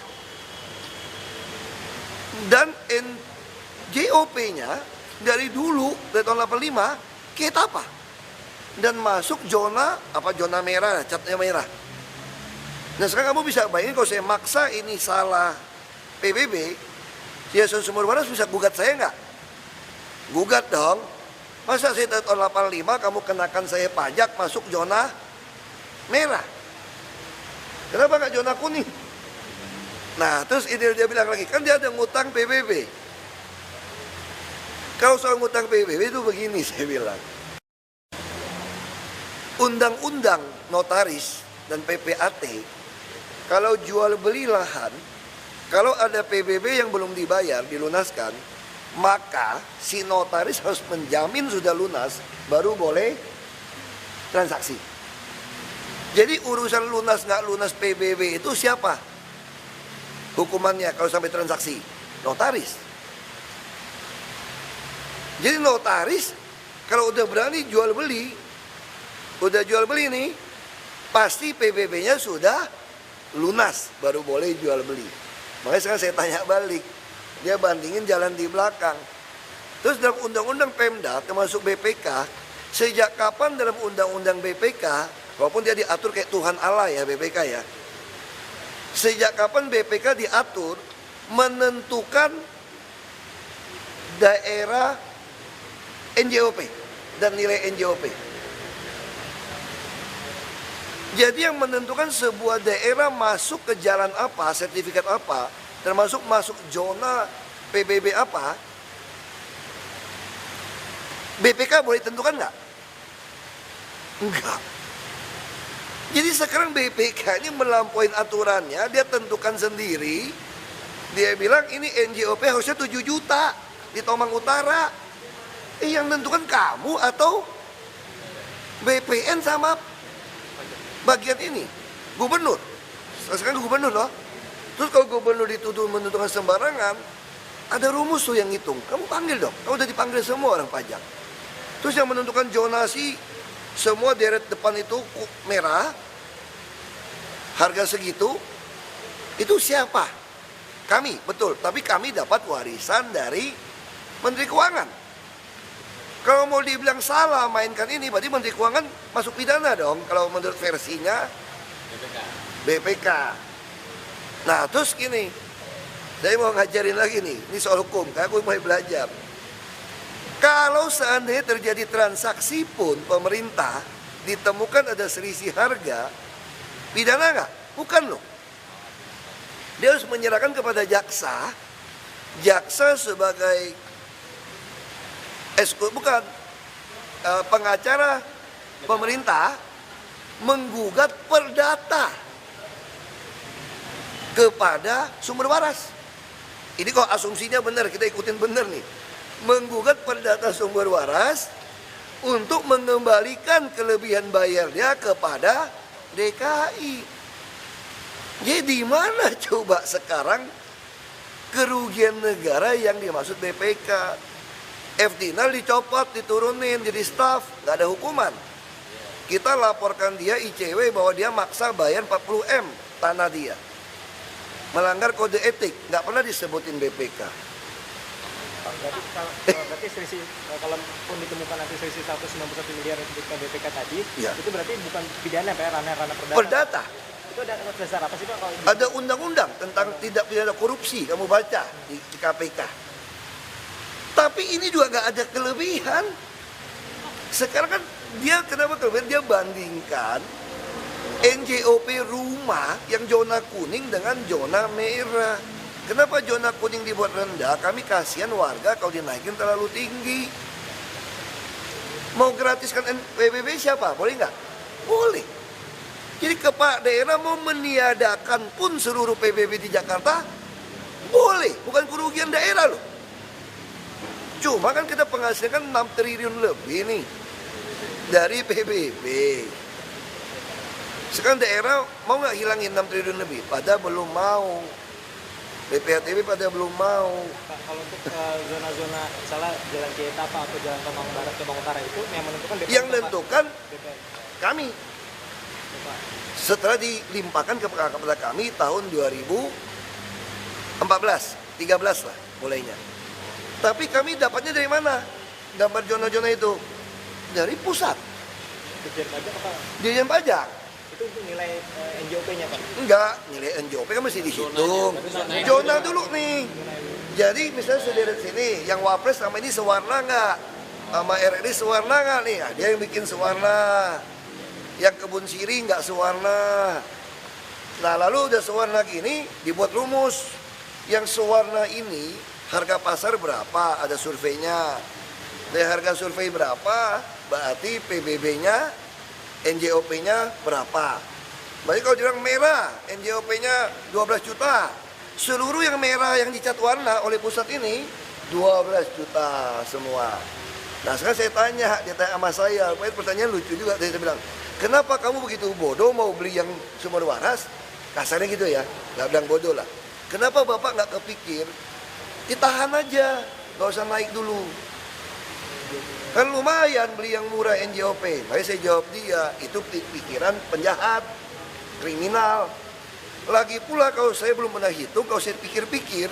Dan NJOP-nya dari dulu, dari tahun 85, Ketapah. Dan masuk zona merah, catnya merah. Nah sekarang kamu bisa bayangin kalau saya maksa ini salah PBB, Yayasan Sumber Waras bisa gugat saya nggak? Gugat dong. Masa saya tahun 85 kamu kenakan saya pajak masuk zona merah? Kenapa nggak zona kuning? Nah terus ini dia bilang lagi, kan dia ada ngutang PBB. Kalau soal ngutang PBB itu begini saya bilang. Undang-undang notaris dan PPAT, kalau jual beli lahan, kalau ada PBB yang belum dibayar, dilunaskan, maka si notaris harus menjamin sudah lunas, baru boleh transaksi. Jadi urusan lunas nggak lunas PBB itu siapa? Hukumannya kalau sampai transaksi? Notaris. Jadi notaris kalau udah berani jual beli, udah jual beli nih, pasti PBB-nya sudah lunas, baru boleh jual beli. Makanya sekarang saya tanya balik, dia bandingin jalan di belakang. Terus dalam undang-undang Pemda termasuk BPK, sejak kapan dalam undang-undang BPK, walaupun dia diatur kayak Tuhan Allah ya BPK ya, sejak kapan BPK diatur menentukan daerah NJOP dan nilai NJOP? Jadi yang menentukan sebuah daerah masuk ke jalan apa, sertifikat apa, termasuk masuk zona PBB apa, BPK boleh tentukan nggak? Enggak. Jadi sekarang BPK ini melampaui aturannya, dia tentukan sendiri. Dia bilang ini NJOP harusnya 7 juta di Tomang Utara. Yang tentukan kamu atau BPN sama bagian ini, gubernur. Sekarang gubernur loh. Terus kalau gubernur dituduh menentukan sembarangan, ada rumus tuh yang ngitung. Kamu panggil dong. Kamu udah dipanggil semua orang pajak. Terus yang menentukan zonasi semua deret depan itu merah, harga segitu, itu siapa? Kami, betul. Tapi kami dapat warisan dari Menteri Keuangan. Kalau mau dibilang salah mainkan ini, berarti Menteri Keuangan masuk pidana dong. Kalau menurut versinya BPK. Nah terus gini, saya mau ngajarin lagi nih, ini soal hukum, karena aku mulai belajar. Kalau seandainya terjadi transaksi pun pemerintah ditemukan ada selisih harga, pidana nggak? Bukan loh. Dia harus menyerahkan kepada jaksa. Jaksa sebagai pengacara pemerintah menggugat perdata kepada Sumber Waras. Ini kok asumsinya benar, kita ikutin benar nih. Menggugat perdata Sumber Waras untuk mengembalikan kelebihan bayarnya kepada DKI. Jadi mana coba sekarang kerugian negara yang dimaksud BPK? FDinal dicopot, diturunin jadi staf, nggak ada hukuman. Kita laporkan dia ICW bahwa dia maksa bayar 40 M tanah dia. Melanggar kode etik, nggak pernah disebutin BPK. Berarti selisih, kalaupun ditemukan nanti selisih 191 miliar yang disebutkan BPK tadi, ya, itu berarti bukan pidana Pak, ranah perdata. Perdata. Itu ada dasar apa sih Pak? Ada undang-undang tentang tidak pidana korupsi, kamu baca di KPK. Tapi ini juga nggak ada kelebihan. Sekarang kan dia kenapa kelebihan? Dia bandingkan NJOP rumah yang zona kuning dengan zona merah. Kenapa zona kuning dibuat rendah? Kami kasihan warga kalau dinaikin terlalu tinggi. Mau gratiskan PBB siapa? Boleh nggak? Boleh. Jadi kepala daerah mau meniadakan pun seluruh PBB di Jakarta boleh. Bukan kerugian daerah loh. Cuma kan kita penghasilkan 6 triliun lebih nih dari PBB. Sekarang daerah mau nggak hilangin 6 triliun lebih? Pada belum mau. BPHTB pada belum mau. Kalau untuk zona-zona misalnya Jalan Ketapah atau Jalan Tomang Barat, Tomang Utara itu yang menentukan BPK. Yang menentukan kami. Setelah dilimpahkan kepada kami tahun 2014, 13 lah mulainya. Tapi kami dapatnya dari mana? Gambar zona-zona itu dari pusat. Dirjen pajak apa? Dirjen pajak. Itu untuk nilai NJOP-nya Pak? Enggak, nilai NJOP kan mesti dihitung. Zona dulu nih. Jadi misalnya sederet sini, yang Wapres sama ini sewarna nggak? Sama RRI sewarna nggak nih? Ada yang bikin sewarna. Yang Kebun Siri nggak sewarna. Nah lalu udah sewarna gini, dibuat rumus. Yang sewarna ini harga pasar berapa? Ada surveinya. Dari harga survei berapa? Berarti PBB-nya, NJOP-nya berapa? Berarti kalau bilang merah, NJOP-nya 12 juta. Seluruh yang merah yang dicat warna oleh pusat ini 12 juta semua. Nah sekarang saya tanya, dia tanya sama saya, pertanyaan lucu juga. Saya bilang, kenapa kamu begitu bodoh mau beli yang sumber waras? Kasarnya gitu ya, nggak bilang bodoh lah. Kenapa Bapak nggak kepikir, ditahan aja, nggak usah naik dulu. Kan lumayan beli yang murah NJOP. Makanya saya jawab dia, itu pikiran penjahat, kriminal. Lagi pula kalau saya belum pernah hitung, kalau saya pikir-pikir,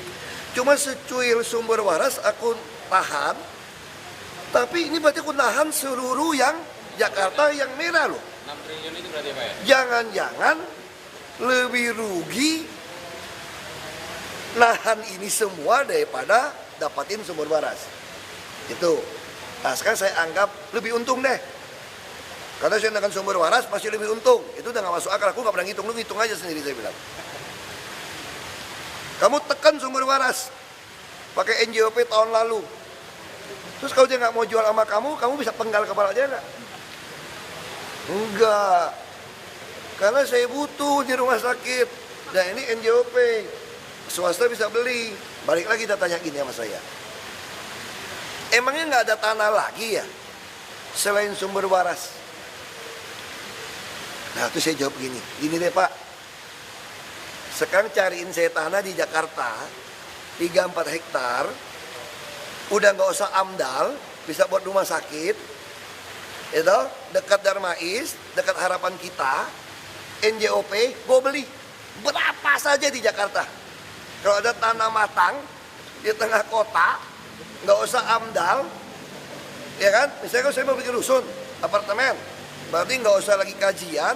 cuma secuil sumber waras aku tahan. Tapi ini berarti aku nahan seluruh yang Jakarta yang merah loh. 6 triliun itu berarti Pak ya? Jangan-jangan lebih rugi nahan ini semua daripada dapatin sumber waras. Itu. Nah sekarang saya anggap lebih untung deh. Karena saya dengan sumber waras masih lebih untung. Itu udah gak masuk akal, aku gak pernah ngitung. Lu ngitung aja sendiri, saya bilang. Kamu tekan sumber waras pakai NJOP tahun lalu. Terus kalau dia gak mau jual sama kamu bisa penggal kepala aja gak? Enggak. Karena saya butuh di rumah sakit. Dan ini NJOP. Swasta bisa beli. Balik lagi dia tanya gini sama saya. Emangnya gak ada tanah lagi ya? Selain sumber waras. Nah itu saya jawab gini deh Pak, sekarang cariin saya tanah di Jakarta 3-4 hektar, udah nggak usah AMDAL, bisa buat rumah sakit, itu dekat Darmais, dekat Harapan Kita, NJOP, gue beli berapa saja di Jakarta. Kalau ada tanah matang di tengah kota, nggak usah AMDAL, ya kan? Misalnya kalau saya mau bikin rusun, apartemen, berarti nggak usah lagi kajian,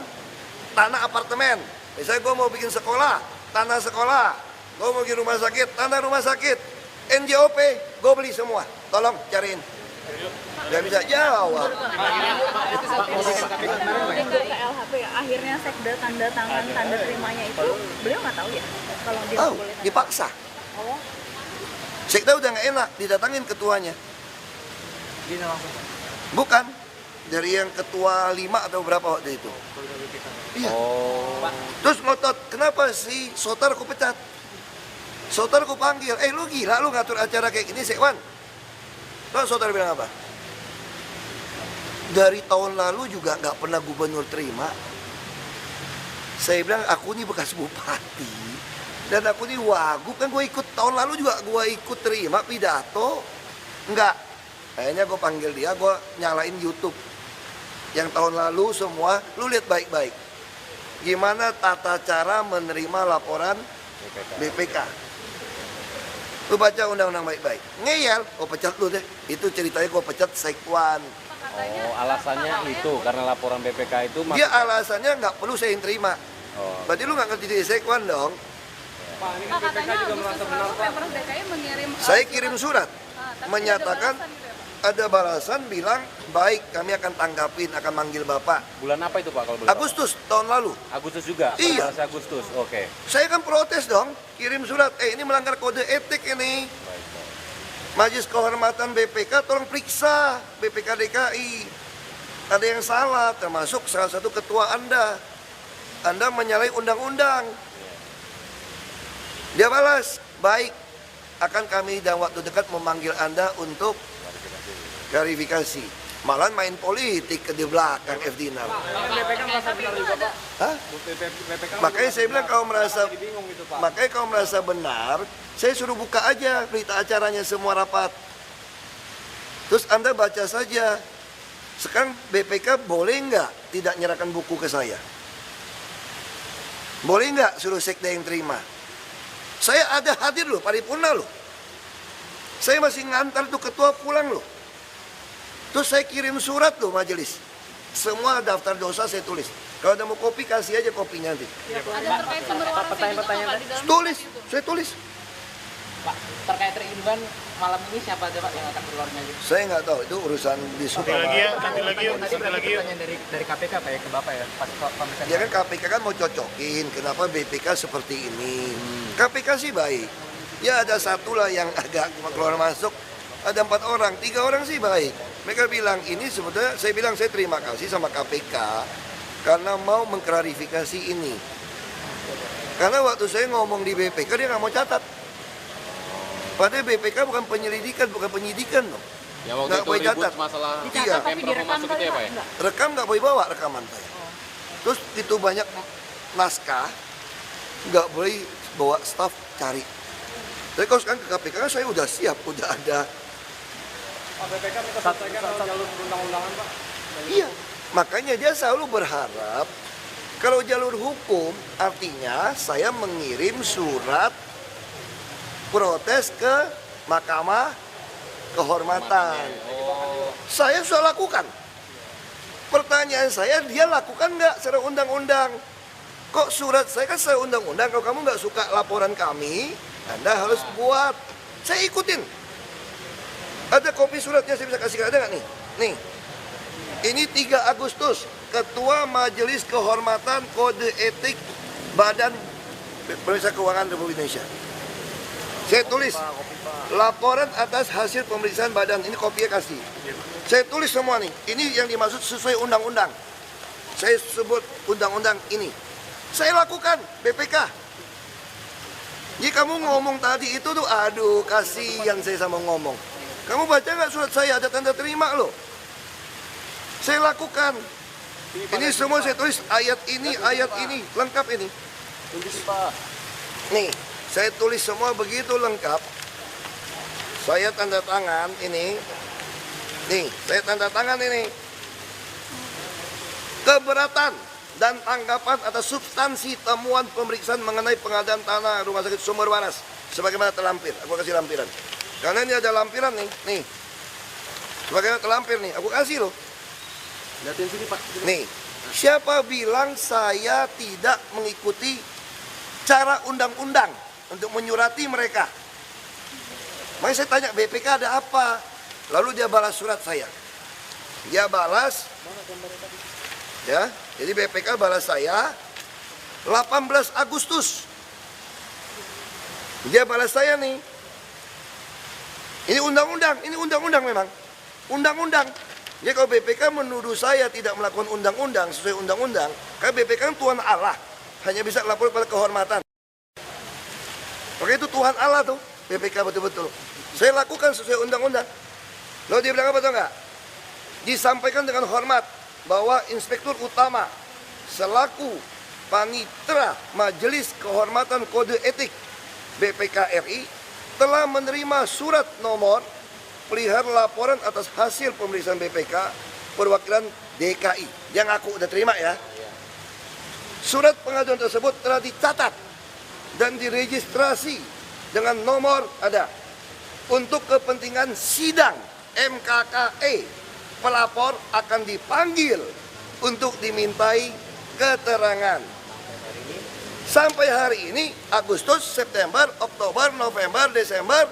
tanah apartemen. Misalnya gue mau bikin sekolah, tanah sekolah. Gue mau bikin rumah sakit, tanah rumah sakit. NJOP, gue beli semua. Tolong cariin. Gak bisa jawab. Ke LHP ya, akhirnya sekda tanda tangan, tanda terimanya itu beliau nggak tahu ya? Kalau dia Oh, boleh tanda. dipaksa. Oh, Sekda udah nggak enak, didatangin ketuanya. Gini langsung. Bukan. Dari yang ketua 5 atau berapa waktu itu. Iya. Terus ngotot, kenapa si Sotar ku pecat? Sotar ku panggil, lu gila lu ngatur acara kayak gini Sekwan? Terus Sotar bilang apa? Dari tahun lalu juga nggak pernah gubernur terima. Saya bilang aku ini bekas bupati dan aku ini wagub, kan gue ikut tahun lalu juga gue ikut terima pidato. Enggak. Akhirnya gue panggil dia, gue nyalain YouTube. Yang tahun lalu semua, lu lihat baik-baik. Gimana tata cara menerima laporan BPK. Lu baca undang-undang baik-baik. Ngeyel, gue pecat lu deh. Itu ceritanya gue pecat Sekwan. Oh, alasannya itu karena laporan BPK itu Dia alasannya nggak perlu saya yang terima. Berarti lu nggak ngerti di Sekwan dong. Pak, ini Pak, BPK katanya juga merasa Agustus benar lalu Pak. Pemprov DKI mengirim Saya kirim surat tapi menyatakan ada balasan gitu ya, Pak? ada balasan bilang baik kami akan tanggapin, akan manggil Bapak. bulan apa itu Pak kalau boleh tahu? Agustus tahun lalu. Agustus juga? Iya. 14 Agustus, oke. Saya kan protes dong, kirim surat, ini melanggar kode etik ini. Majelis Kehormatan BPK tolong periksa BPK DKI. Ada yang salah, termasuk salah satu ketua Anda. Anda menyalahi undang-undang. Dia balas, baik, akan kami dalam waktu dekat memanggil Anda untuk klarifikasi. Malah main politik di belakang FDINAR. BPK merasa benar juga Pak. Hah? BPK Makanya saya bilang kalau merasa bingung gitu Pak. Makanya kalau merasa benar, saya suruh buka aja berita acaranya semua rapat. Terus Anda baca saja. Sekarang BPK boleh nggak tidak menyerahkan buku ke saya? Boleh nggak suruh sekda yang terima? Saya ada hadir loh, paripurna loh. Saya masih ngantar tuh ketua pulang loh. Terus saya kirim surat loh majelis. Semua daftar dosa saya tulis. Kalau ada mau kopi, kasih aja kopinya nanti. Ada terkait sumber waras Pertanyaan-pertanyaan juga nggak di dalam Tulis, surat itu? saya tulis. Pak, terkait Ridwan malam ini siapa aja Pak yang akan keluar maju? Saya nggak tahu, itu urusan di Nanti lagi ya, nanti lagi yuk, Nanti nanti lagi yuk. pertanyaan dari KPK Pak ya ke Bapak ya, pas pemeriksaan. Ya kan KPK kan mau cocokin, kenapa BPK seperti ini. KPK sih baik. Ya ada satu lah yang agak keluar masuk, ada 4 orang, 3 orang sih baik. Mereka bilang ini sebetulnya, saya bilang saya terima kasih sama KPK karena mau mengklarifikasi ini. Karena waktu saya ngomong di BPK dia nggak mau catat. Padahal BPK bukan penyelidikan, bukan penyidikan loh. Ya waktu Nggak itu boleh ribut catat. masalah Iya. Tapi Pemprov direkam masuk itu kali ya Pak Pak? ya? Enggak. Rekam nggak boleh bawa rekaman saya. Terus itu banyak naskah, nggak boleh bawa staf cari. Tapi kalau sekarang ke KPK kan saya udah siap, udah ada. Pak BPK minta selesaikan jalur undang-undangan Pak. Iya, makanya dia selalu berharap kalau jalur hukum artinya saya mengirim surat protes ke Mahkamah Kehormatan. Saya sudah lakukan. Pertanyaan saya, dia lakukan nggak secara undang-undang? Kok surat saya kan secara undang-undang, kalau kamu nggak suka laporan kami, Anda harus buat. Saya ikutin. Ada kopi suratnya, saya bisa kasih, ada nggak nih? Nih, ini 3 Agustus, Ketua Majelis Kehormatan Kode Etik Badan Pemeriksa Keuangan Republik Indonesia. Saya tulis, laporan atas hasil pemeriksaan badan, ini kopinya kasih. Saya tulis semua nih, ini yang dimaksud sesuai undang-undang. Saya sebut undang-undang ini. Saya lakukan, BPK. Jadi kamu ngomong tadi itu tuh, aduh kasihan saya sama ngomong. Kamu baca nggak surat saya, ada tanda terima loh. Saya lakukan. Ini semua saya tulis, ayat ini, lengkap ini. Nih, saya tulis semua begitu lengkap. Saya tanda tangan ini. Nih, saya tanda tangan ini. Keberatan dan tanggapan atas substansi temuan pemeriksaan mengenai pengadaan tanah Rumah Sakit Sumber Waras sebagaimana terlampir. Aku kasih lampiran. Karena ini ada lampiran nih. Nih. Sebagaimana terlampir nih, aku kasih loh. Lihatin sini Pak. Nih, siapa bilang saya tidak mengikuti cara undang-undang untuk menyurati mereka? Makanya saya tanya BPK ada apa? Lalu dia balas surat saya. Dia balas, ya, jadi BPK balas saya 18 Agustus. Dia balas saya nih. Ini undang-undang memang. Undang-undang. Jadi kalau BPK menuduh saya tidak melakukan undang-undang sesuai undang-undang, karena BPK kan Tuhan Allah, hanya bisa lapor pada kehormatan. Oke, itu Tuhan Allah tuh, BPK betul-betul. Saya lakukan sesuai undang-undang. Lalu dia bilang apa tuh enggak? Disampaikan dengan hormat bahwa Inspektur Utama selaku Panitera Majelis Kehormatan Kode Etik BPK RI telah menerima surat nomor pelihara laporan atas hasil pemeriksaan BPK perwakilan DKI. Yang aku udah terima ya. Surat pengaduan tersebut telah dicatat dan diregistrasi dengan nomor ada untuk kepentingan sidang MKKE. Pelapor akan dipanggil untuk dimintai keterangan. Sampai hari ini Agustus, September, Oktober, November, Desember,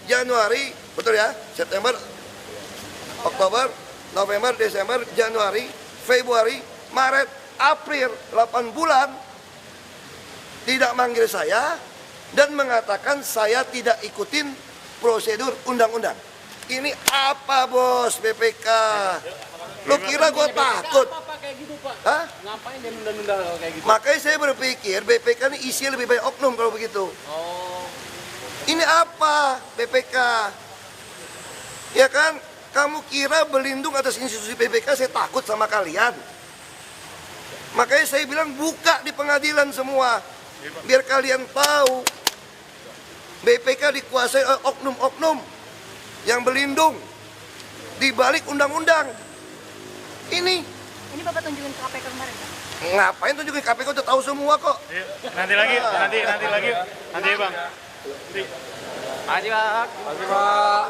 Januari, betul ya? September, Oktober, November, Desember, Januari, Februari, Maret, April, 8 bulan tidak manggil saya dan mengatakan saya tidak ikutin prosedur undang-undang. Ini apa bos BPK? Lo kira gue takut? Apa kayak gitu Pak? Hah? Ngapain dia nunda-nunda kayak gitu? Makanya saya berpikir BPK ini isi lebih banyak oknum kalau begitu. Oh. Ini apa BPK? Ya kan? Kamu kira berlindung atas institusi BPK saya takut sama kalian? Makanya saya bilang buka di pengadilan semua. Biar kalian tahu BPK dikuasai oleh oknum-oknum yang berlindung di balik undang-undang. Ini Ini Bapak tunjukin ke KPK kemarin, Pak? Ngapain tunjukin, KPK udah tahu semua kok. Nanti lagi, nanti bang. Makasih Pak.